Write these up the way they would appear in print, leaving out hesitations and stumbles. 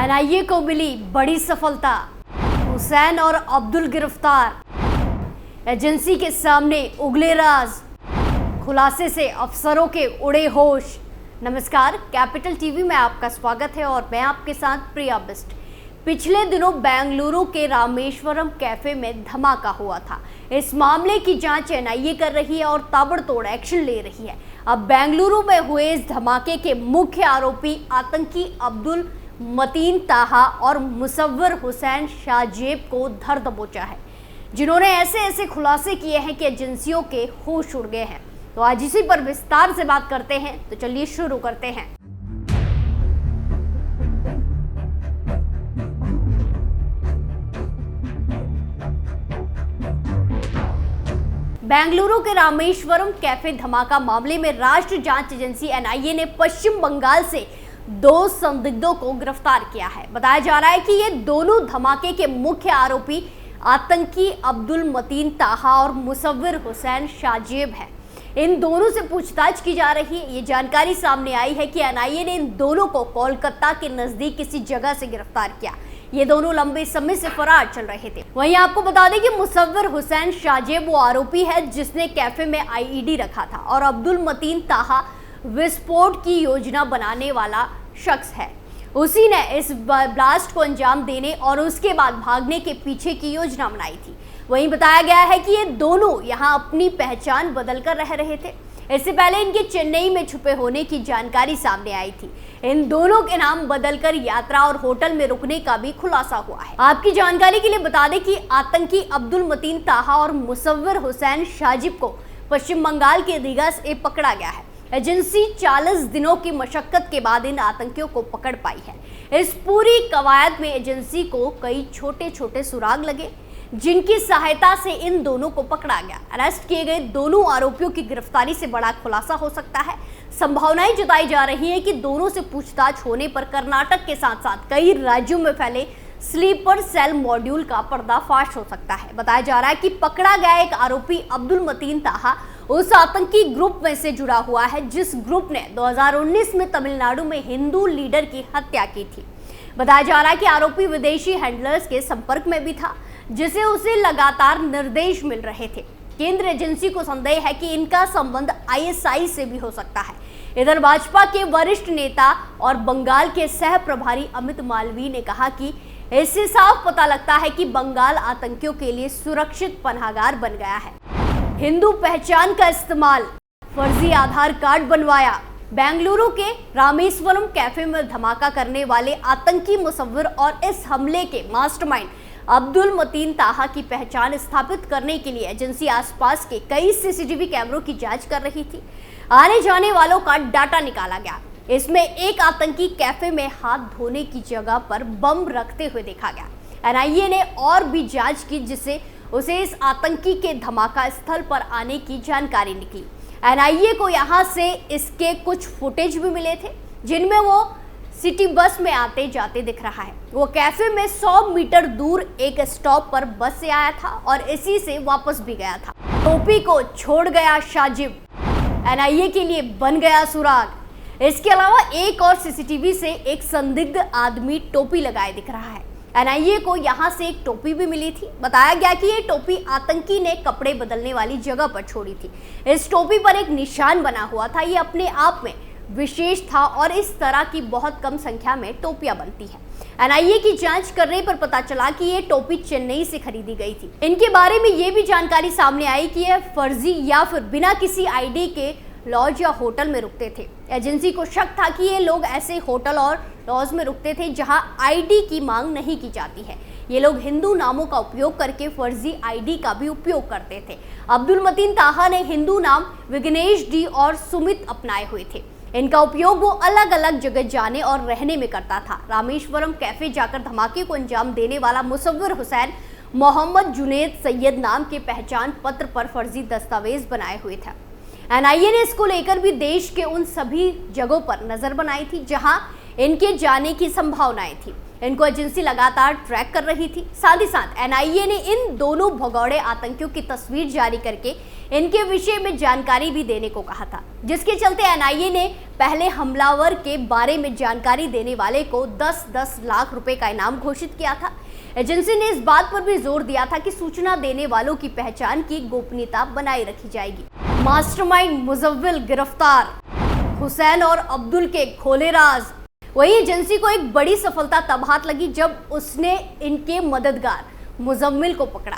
NIA को मिली बड़ी सफलता, हुसैन और अब्दुल गिरफ्तार। एजेंसी के सामने उगले राज, खुलासे से अफसरों के उड़े होश। नमस्कार, कैपिटल टीवी में आपका स्वागत है और मैं आपके साथ प्रिया बिस्ट। पिछले दिनों बेंगलुरु के रामेश्वरम कैफे में धमाका हुआ था। इस मामले की जांच एनआईए कर रही है और ताबड़तोड़ एक्शन ले रही है। अब बेंगलुरु में हुए इस धमाके के मुख्य आरोपी आतंकी अब्दुल मतीन ताहा और मुसव्विर हुसैन शाहजेब को धर दबोचा है, जिन्होंने ऐसे खुलासे किए हैं कि एजेंसियों के होश उड़ गए हैं। तो आज इसी पर विस्तार से बात करते हैं, तो चलिए शुरू करते हैं। बेंगलुरु के रामेश्वरम कैफे धमाका मामले में राष्ट्रीय जांच एजेंसी एनआईए ने पश्चिम बंगाल से 2 संदिग्धों को गिरफ्तार किया है। बताया जा रहा है कि ये दोनों धमाके के मुख्य आरोपी आतंकी अब्दुल मतीन ताहा और मुसव्विर हुसैन शाहजेब हैं। इन दोनों से पूछताछ की जा रही है। ये जानकारी सामने आई है कि एनआईए ने इन दोनों को कोलकाता के नजदीक किसी जगह से गिरफ्तार किया। ये दोनों लंबे समय से फरार चल रहे थे। वहीं आपको बता दें कि मुसव्विर हुसैन शाहजेब वो आरोपी है जिसने कैफे में आईईडी रखा था और अब्दुल मतीन ताहा विस्फोट की योजना बनाने वाला शख्स है। उसी ने इस ब्लास्ट को अंजाम देने और उसके बाद भागने के पीछे की योजना बनाई थी। वहीं बताया गया है कि ये दोनों यहां अपनी पहचान बदलकर रह रहे थे। इससे पहले इनके चेन्नई में छुपे होने की जानकारी सामने आई थी। इन दोनों के नाम बदलकर यात्रा और होटल में रुकने का भी खुलासा हुआ है। आपकी जानकारी के लिए बता दें कि आतंकी अब्दुल मतीन ताहा और मुसव्विर हुसैन शाहजेब को पश्चिम बंगाल के रीवा से पकड़ा गया है। एजेंसी 40 दिनों की मशक्कत के बाद इन आतंकियों को पकड़ पाई है। इस पूरी कवायद में एजेंसी को कई छोटे छोटे सुराग लगे, जिनकी सहायता से इन दोनों को पकड़ा गया। अरेस्ट किए गए दोनों आरोपियों की गिरफ्तारी से बड़ा खुलासा हो सकता है। संभावनाएं जताई जा रही है कि दोनों से पूछताछ होने पर कर्नाटक के साथ साथ कई राज्यों में फैले स्लीपर सेल मॉड्यूल का पर्दाफाश हो सकता है। बताया जा रहा है कि पकड़ा गया एक आरोपी अब्दुल मतीन ताहा उस आतंकी ग्रुप में से जुड़ा हुआ है जिस ग्रुप ने 2019 में तमिलनाडु में हिंदू लीडर की हत्या की थी। बताया जा रहा है कि आरोपी विदेशी हैंडलर्स के संपर्क में भी था, जिसे उसे लगातार निर्देश मिल रहे थे। केंद्र एजेंसी को संदेह है कि इनका संबंध आईएसआई से भी हो सकता है। इधर भाजपा के वरिष्ठ नेता और बंगाल के सह प्रभारी अमित मालवीय ने कहा कि इससे साफ पता लगता है कि बंगाल आतंकियों के लिए सुरक्षित पनाहगार बन गया है। हिंदू पहचान का इस्तेमाल, फर्जी आधार कार्ड बनवाया। बेंगलुरु के रामेश्वरम कैफे में धमाका करने वाले आतंकी मुसव्विर और इस हमले के मास्टरमाइंड अब्दुल मतीन ताहा की पहचान स्थापित करने के लिए एजेंसी आसपास के कई सीसीटीवी कैमरों की जांच कर रही थी। आने जाने वालों का डाटा निकाला गया। इसमें एक आतंकी कैफे में हाथ धोने की जगह पर बम रखते हुए देखा गया। एनआईए ने और भी जांच की, जिससे उसे इस आतंकी के धमाका स्थल पर आने की जानकारी निकली। एनआईए को यहां से इसके कुछ फुटेज भी मिले थे, जिनमें वो सिटी बस में आते जाते दिख रहा है। वो कैफे में 100 मीटर दूर एक स्टॉप पर बस से आया था और इसी से वापस भी गया था। टोपी को छोड़ गया शाहजेब, एनआईए के लिए बन गया सुराग। इसके अलावा एक और सीसीटीवी से एक संदिग्ध आदमी टोपी लगाए दिख रहा है। एनआईए को यहां से एक टोपी भी मिली थी। बताया गया कि ये टोपी आतंकी ने कपड़े बदलने वाली जगह पर छोड़ी थी। इस टोपी पर एक निशान बना हुआ था। ये अपने आप में विशेष था और इस तरह की बहुत कम संख्या में टोपियां बनती हैं। एनआईए की जांच करने पर पता चला कि ये टोपी चेन्नई से खरीदी गई थी। इनके बारे में ये भी जानकारी सामने आई कि यह फर्जी या फिर बिना किसी आईडी के लॉज या होटल में रुकते थे। एजेंसी को शक था कि ये लोग ऐसे होटल और लॉज में रुकते थे जहां आईडी की मांग नहीं की जाती है। ये लोग हिंदू नामों का उपयोग करके फर्जी आईडी का भी उपयोग करते थे। अब्दुल मतीन ताहा ने हिंदू नाम विघ्नेश डी और सुमित अपनाए हुए थे। इनका उपयोग वो अलग अलग जगह जाने और रहने में करता था। रामेश्वरम कैफे जाकर धमाके को अंजाम देने वाला मुसव्विर हुसैन मोहम्मद जुनेद सैयद नाम के पहचान पत्र पर फर्जी दस्तावेज बनाए हुए थे। एनआईए ने इसको लेकर भी देश के उन सभी जगहों पर नजर बनाई थी जहां इनके जाने की संभावनाएं थी। इनको एजेंसी लगातार ट्रैक कर रही थी। साथ ही साथ एनआईए ने इन दोनों भगौड़े आतंकियों की तस्वीर जारी करके इनके विषय में जानकारी भी देने को कहा था, जिसके चलते एनआईए ने पहले हमलावर के बारे में जानकारी देने वाले को 10-10 लाख रुपए का इनाम घोषित किया था। एजेंसी ने इस बात पर भी जोर दिया था कि सूचना देने वालों की पहचान की गोपनीयता बनाए रखी जाएगी। मास्टरमाइंड मुजव्विल गिरफ्तार, हुसैन और अब्दुल के खोले राज। वही एजेंसी को एक बड़ी सफलता तब हाथ लगी जब उसने इनके मददगार मुजम्मिल को पकड़ा,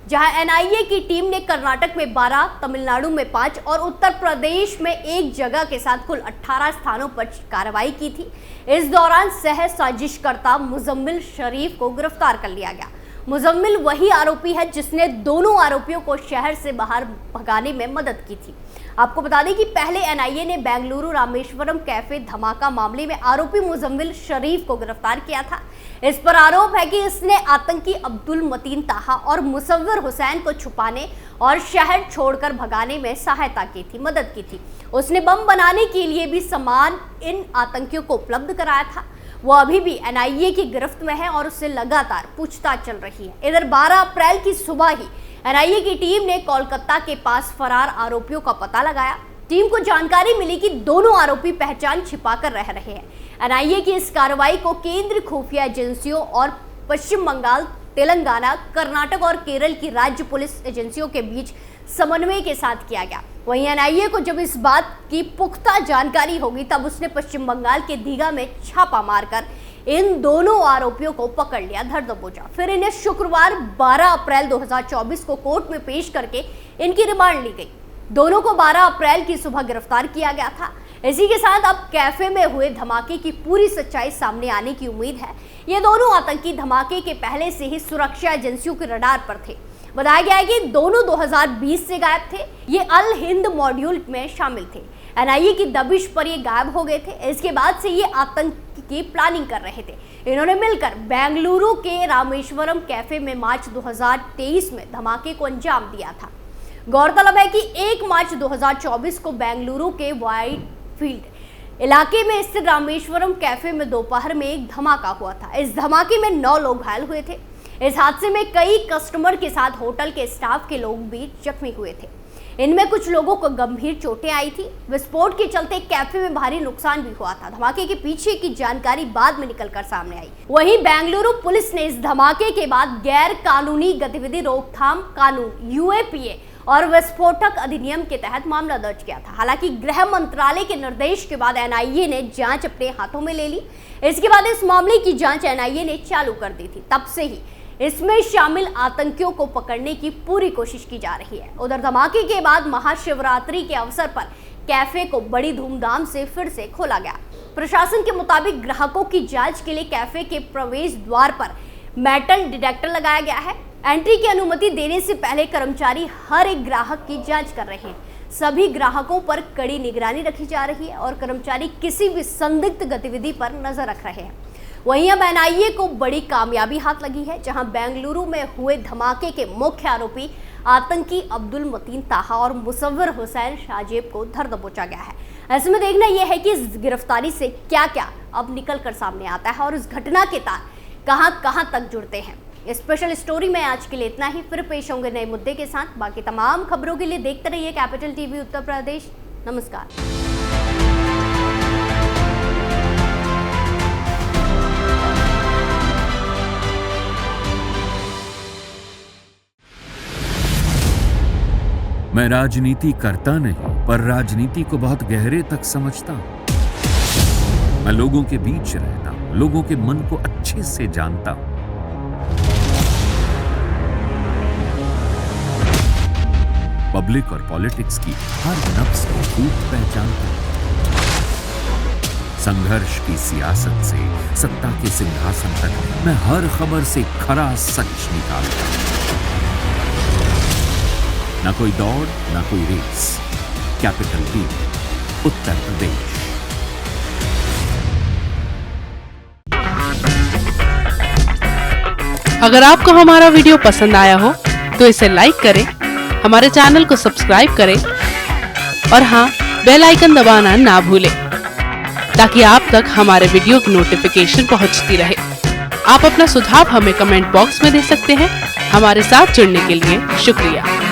जहां एनआईए की टीम ने कर्नाटक में 12, तमिलनाडु में 5 और उत्तर प्रदेश में 1 जगह के साथ कुल 18 स्थानों पर कार्रवाई की थी। इस दौरान सह साजिशकर्ता मुजम्मिल शरीफ को गिरफ्तार कर लिया गया। मुजम्मिल वही आरोपी है जिसने दोनों आरोपियों को शहर से बाहर भगाने में मदद की थी। आपको बता दें कि पहले एनआईए ने बेंगलुरु रामेश्वरम कैफे धमाका मामले में आरोपी मुजम्मिल शरीफ को गिरफ्तार किया था। इस पर आरोप है कि इसने आतंकी अब्दुल मतीन ताहा और मुसव्विर हुसैन को छुपाने और शहर छोड़कर भगाने में सहायता की थी, मदद की थी। उसने बम बनाने के लिए भी सामान इन आतंकियों को उपलब्ध कराया था। वो अभी भी एनआईए की गिरफ्त में है और उससे लगातार पूछताछ चल रही है। इधर 12 अप्रैल की सुबह ही एनआईए की टीम ने कोलकाता के पास फरार आरोपियों का पता लगाया। टीम को जानकारी मिली कि दोनों आरोपी पहचान छिपाकर रह रहे हैं। एनआईए की इस कार्रवाई को केंद्रीय खुफिया एजेंसियों और पश्चिम बंगाल, तेलंगाना, कर्नाटक और केरल की राज्य पुलिस एजेंसियों के बीच समन्वय के साथ किया गया। वहीं एनआईए को जब इस बात की पुख्ता जानकारी होगी तब उसने पश्चिम बंगाल के दीघा में छापा मारकर इन दोनों आरोपियों को पकड़ लिया, धर दबोचा। फिर इन्हें शुक्रवार 12 अप्रैल 2024 को कोर्ट में पेश करके इनकी रिमांड ली गई। दोनों को 12 अप्रैल की सुबह गिरफ्तार किया गया था। इसी के साथ अब कैफे में हुए धमाके की पूरी सच्चाई सामने आने की उम्मीद है। ये दोनों आतंकी धमाके के पहले से ही सुरक्षा एजेंसियों के रडार पर थे। बताया गया है कि दोनों 2020 से गायब थे। ये अल हिंद मॉड्यूल में शामिल थे। एनआईए की दबिश पर ये गायब हो गए थे। इसके बाद से ये आतंक की प्लानिंग कर रहे थे। इन्होंने मिलकर बेंगलुरु के रामेश्वरम कैफे में मार्च 2023 में धमाके को अंजाम दिया था। गौरतलब है कि 1 मार्च 2024 को बेंगलुरु के व्हाइट फील्ड इलाके में स्थित रामेश्वरम कैफे में दोपहर में एक धमाका हुआ था। इस धमाके में 9 लोग घायल हुए थे। इस हादसे में कई कस्टमर के साथ होटल के स्टाफ के लोग भी जख्मी हुए थे। इनमें कुछ लोगों को गंभीर चोटें आई थी। विस्फोट के चलते कैफे में भारी नुकसान भी हुआ था। धमाके के पीछे की जानकारी बाद में निकलकर सामने आई। वहीं बेंगलुरु पुलिस ने इस धमाके के बाद गैर कानूनी गतिविधि रोकथाम कानून यूएपीए और विस्फोटक अधिनियम के तहत मामला दर्ज किया था। हालांकि गृह मंत्रालय के निर्देश के बाद एनआईए ने जांच अपने हाथों में ले ली। इसके बाद इस मामले की जांच एनआईए ने चालू कर दी थी। तब से ही इसमें शामिल आतंकियों को पकड़ने की पूरी कोशिश की जा रही है। उधर धमाके के बाद महाशिवरात्रि के अवसर पर कैफे को बड़ी धूमधाम से फिर से खोला गया। प्रशासन के मुताबिक ग्राहकों की जांच के लिए कैफे के प्रवेश द्वार पर मेटल डिटेक्टर लगाया गया है। एंट्री की अनुमति देने से पहले कर्मचारी हर एक ग्राहक की जांच कर रहे हैं। सभी ग्राहकों पर कड़ी निगरानी रखी जा रही है और कर्मचारी किसी भी संदिग्ध गतिविधि पर नजर रख रहे हैं। वहीं अब एनआईए को बड़ी कामयाबी हाथ लगी है, जहां बेंगलुरु में हुए धमाके के मुख्य आरोपी आतंकी अब्दुल मतीन ताहा और मुसव्विर हुसैन शाजेब को धर दबोचा गया है। ऐसे में देखना यह है कि इस गिरफ्तारी से क्या क्या अब निकल कर सामने आता है और इस घटना के तार कहां तक जुड़ते हैं। स्पेशल स्टोरी में आज के लिए इतना ही। फिर पेश होंगे नए मुद्दे के साथ। बाकी तमाम खबरों के लिए देखते रहिए कैपिटल टीवी उत्तर प्रदेश। नमस्कार। मैं राजनीति करता नहीं, पर राजनीति को बहुत गहरे तक समझता हूं। मैं लोगों के बीच रहता हूं, लोगों के मन को अच्छे से जानता हूं। पब्लिक और पॉलिटिक्स की हर नब्ज को खूब पहचानता हूं। संघर्ष की सियासत से सत्ता के सिंहासन तक मैं हर खबर से खरा सच निकालता हूं। ना कोई दौड़, ना कोई race. Capital TV, Uttar Pradesh. अगर आपको हमारा वीडियो पसंद आया हो तो इसे लाइक करें, हमारे चैनल को सब्सक्राइब करें और हाँ, बेल आइकन दबाना ना भूलें ताकि आप तक हमारे वीडियो की नोटिफिकेशन पहुंचती रहे। आप अपना सुझाव हमें कमेंट बॉक्स में दे सकते हैं। हमारे साथ जुड़ने के लिए शुक्रिया।